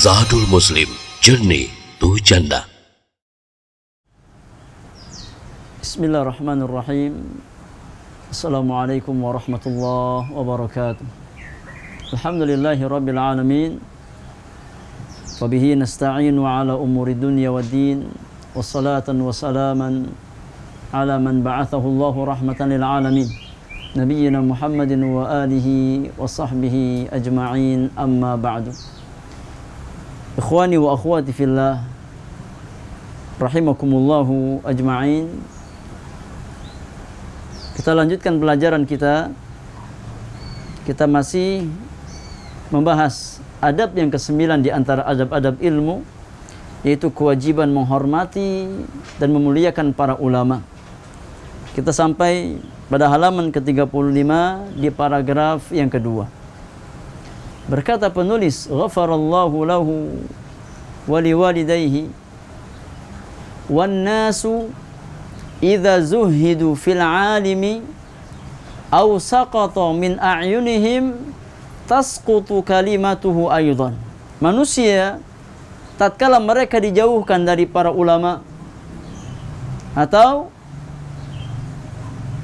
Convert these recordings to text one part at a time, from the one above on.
Zadul Muslim, Journey to Jannah. Bismillahirrahmanirrahim. Assalamualaikum warahmatullahi wabarakatuh. Alhamdulillahi rabbil alamin. Wabihi nasta'inu ala umuri dunya wa din. Wassalatan wassalaman ala man ba'athahu Allahu rahmatan lil alamin. Nabiyyina Muhammadin wa alihi wa sahbihi ajma'in, amma ba'du. Ikhwani wa akhwati fillah, rahimakumullahu ajma'in. Kita lanjutkan pelajaran kita. Kita masih membahas adab yang ke-9 di antara adab-adab ilmu, yaitu kewajiban menghormati dan memuliakan para ulama. Kita sampai pada halaman ke-35 di paragraf yang kedua. Berkata penulis, ghafarallahu lahu wa liwalidayhi wan nasu idza zuhidu fil alimi aw saqata min a'yunihim tasqutu kalimatuhu aidan. Manusia tatkala mereka dijauhkan dari para ulama atau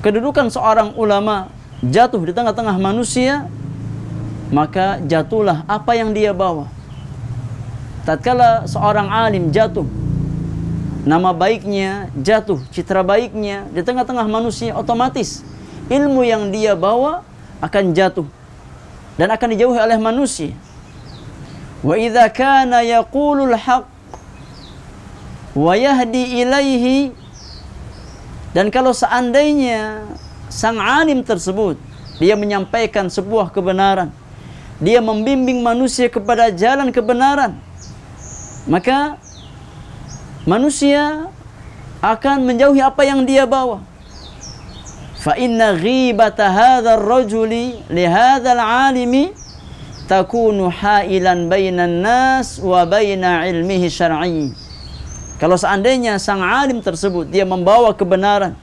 kedudukan seorang ulama jatuh di tengah-tengah manusia, maka jatuhlah apa yang dia bawa. Tatkala seorang alim jatuh, nama baiknya jatuh, citra baiknya di tengah-tengah manusia, otomatis ilmu yang dia bawa akan jatuh dan akan dijauhi oleh manusia. Wa idza kana yaqulul haqq wa yahdi ilaihi, dan kalau seandainya sang alim tersebut dia menyampaikan sebuah kebenaran, dia membimbing manusia kepada jalan kebenaran, maka manusia akan menjauhi apa yang dia bawa. Fa inna ghibata hadzal rajuli li hadzal alimi takunu hailan bainan nas wa baina ilmihi syar'i. Kalau seandainya sang alim tersebut dia membawa kebenaran,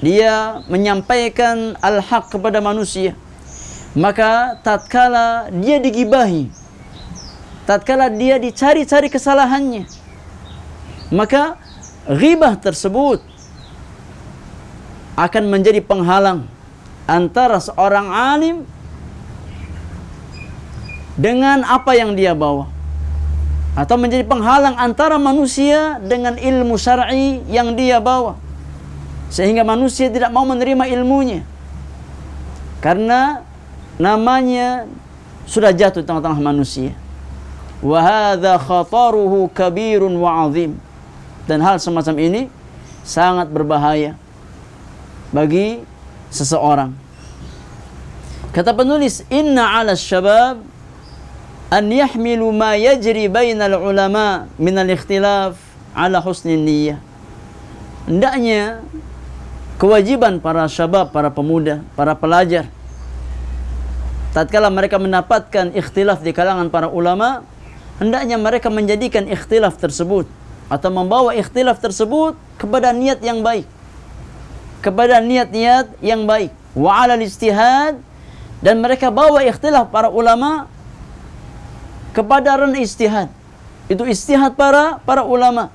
dia menyampaikan al-haq kepada manusia, maka tatkala dia digibahi, tatkala dia dicari-cari kesalahannya, maka ghibah tersebut akan menjadi penghalang antara seorang alim dengan apa yang dia bawa, atau menjadi penghalang antara manusia dengan ilmu syar'i yang dia bawa, sehingga manusia tidak mau menerima ilmunya karena namanya sudah jatuh di tengah-tengah manusia. Wa hadza khataruhu kabirun wa 'azim. Dan hal semacam ini sangat berbahaya bagi seseorang. Kata penulis, inna 'ala syabab an yahmilu ma yajri bainal ulama minal ikhtilaf ala husnin niyyah. Hendaknya kewajiban para syabab, para pemuda, para pelajar, tatkala mereka mendapatkan ikhtilaf di kalangan para ulama, hendaknya mereka menjadikan ikhtilaf tersebut atau membawa ikhtilaf tersebut kepada niat yang baik, kepada niat-niat yang baik, wa 'alal ijtihad, dan mereka bawa ikhtilaf para ulama kepada ranah ijtihad. Itu ijtihad para ulama.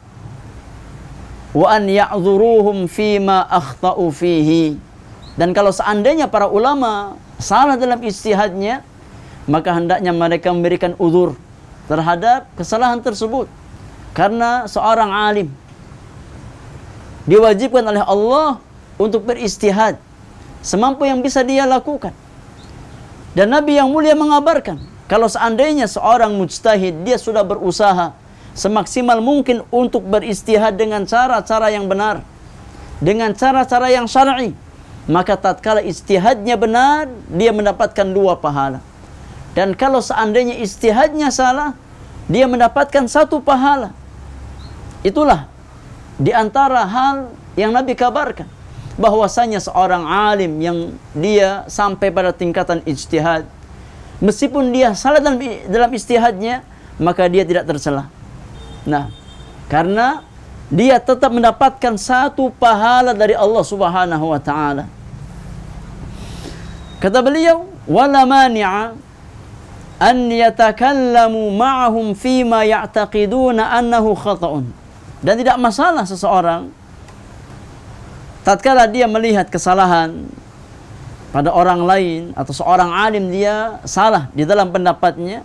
Wa an ya'dhuruhum fima akhta'u fihi. Dan kalau seandainya para ulama salah dalam ijtihadnya, maka hendaknya mereka memberikan uzur terhadap kesalahan tersebut. Karena seorang alim diwajibkan oleh Allah untuk berijtihad semampu yang bisa dia lakukan. Dan Nabi yang mulia mengabarkan, kalau seandainya seorang mujtahid dia sudah berusaha semaksimal mungkin untuk berijtihad dengan cara-cara yang benar, dengan cara-cara yang syar'i, maka tatkala ijtihadnya benar, dia mendapatkan 2 pahala. Dan kalau seandainya ijtihadnya salah, dia mendapatkan 1 pahala. Itulah di antara hal yang Nabi kabarkan, bahwasanya seorang alim yang dia sampai pada tingkatan ijtihad, meskipun dia salah dalam ijtihadnya, maka dia tidak tercela. Nah, karena dia tetap mendapatkan 1 pahala dari Allah Subhanahu wa taala. Kata beliau, wala mani'a an yatakallamu ma'ahum fima ya'taqiduna annahu khata'un. Dan tidak masalah seseorang tatkala dia melihat kesalahan pada orang lain atau seorang alim dia salah di dalam pendapatnya,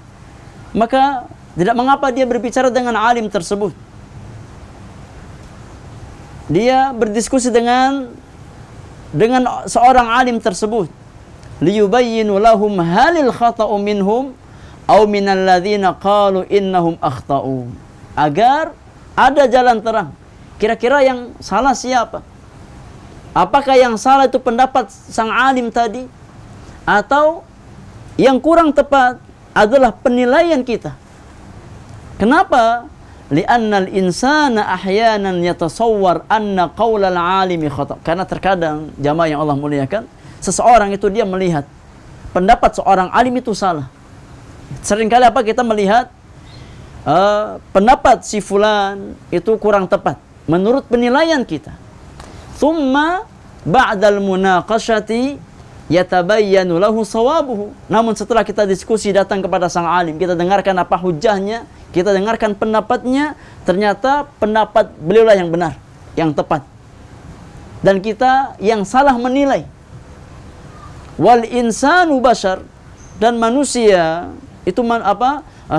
maka tidak mengapa dia berbicara dengan alim tersebut. Dia berdiskusi dengan seorang alim tersebut, liyubayyinu lahum halil khata'u minhum aw minal ladzina qalu innahum akhta'u, agar ada jalan terang. Kira-kira yang salah siapa? Apakah yang salah itu pendapat sang alim tadi, atau yang kurang tepat adalah penilaian kita? Kenapa? Li'annal insana ahyanan yatasawwar anna qaulal alimi khata'. Karena terkadang jamaah yang Allah muliakan, seseorang itu dia melihat pendapat seorang alim itu salah. Seringkali kita melihat pendapat si fulan itu kurang tepat menurut penilaian kita. Thumma ba'dal munaqashati yatabayyanu lahu sawabuhu. Namun setelah kita diskusi datang kepada sang alim, kita dengarkan apa hujahnya, kita dengarkan pendapatnya, ternyata pendapat beliaulah yang benar, yang tepat. Dan kita yang salah menilai. Wal insanu bashar, dan manusia itu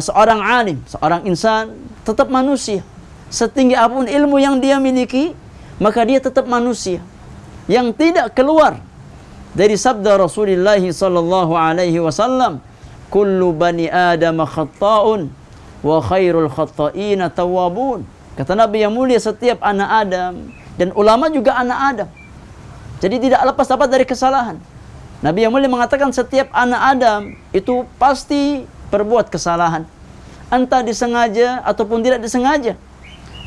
seorang alim, seorang insan tetap manusia. Setinggi apapun ilmu yang dia miliki, maka dia tetap manusia yang tidak keluar dari sabda Rasulullah sallallahu alaihi wasallam, kullu bani adam khata'un wa khairul khata'ina tawwabun. Kata Nabi yang mulia, setiap anak Adam, dan ulama juga anak Adam, jadi tidak lepas dapat dari kesalahan. Nabi yang mulia mengatakan setiap anak Adam itu pasti berbuat kesalahan, entah disengaja ataupun tidak disengaja.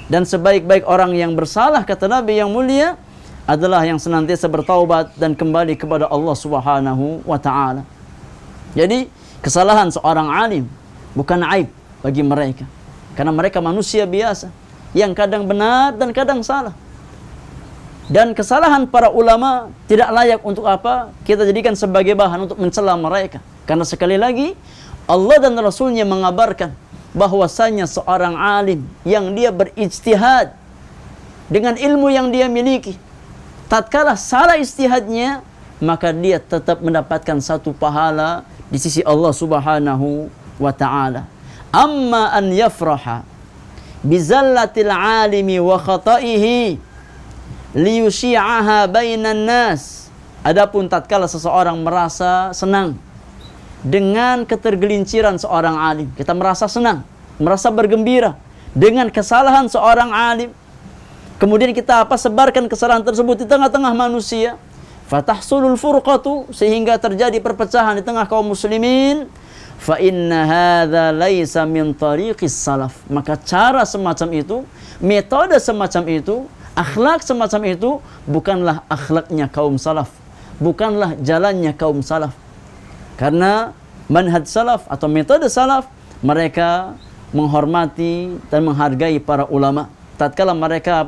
Dan sebaik-baik orang yang bersalah, kata Nabi yang mulia, adalah yang senantiasa bertaubat dan kembali kepada Allah Subhanahu wa ta'ala. Jadi kesalahan seorang alim bukan aib bagi mereka, karena mereka manusia biasa yang kadang benar dan kadang salah. Dan kesalahan para ulama tidak layak untuk kita jadikan sebagai bahan untuk mencela mereka. Karena sekali lagi Allah dan Rasulnya mengabarkan bahwasanya seorang alim yang dia berijtihad dengan ilmu yang dia miliki, tatkala salah ijtihadnya, maka dia tetap mendapatkan satu pahala di sisi Allah Subhanahu wa ta'ala. Amma an yafraha bizallatil alimi wa khata'ihi liyusyi'aha bainan nas. Adapun tatkala seseorang merasa senang dengan ketergelinciran seorang alim, kita merasa senang, merasa bergembira dengan kesalahan seorang alim, kemudian kita sebarkan kesalahan tersebut di tengah-tengah manusia, fatahsulul furqatu, sehingga terjadi perpecahan di tengah kaum muslimin, fa inna hadza laisa min tariqis salaf. Maka cara semacam itu, metode semacam itu, akhlak semacam itu bukanlah akhlaknya kaum salaf, bukanlah jalannya kaum salaf. Karena manhaj salaf atau metode salaf, mereka menghormati dan menghargai para ulama. Tatkala mereka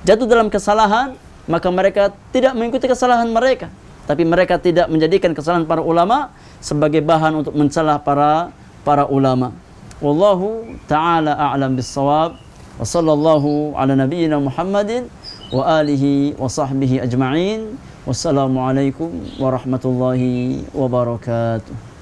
jatuh dalam kesalahan, maka mereka tidak mengikuti kesalahan mereka, tapi mereka tidak menjadikan kesalahan para ulama sebagai bahan untuk mencela para ulama. Wallahu ta'ala a'lam bis-shawab. Wa sallallahu ala nabiyyina Muhammadin wa alihi wa sahbihi ajma'in. Wassalamualaikum warahmatullahi wabarakatuh.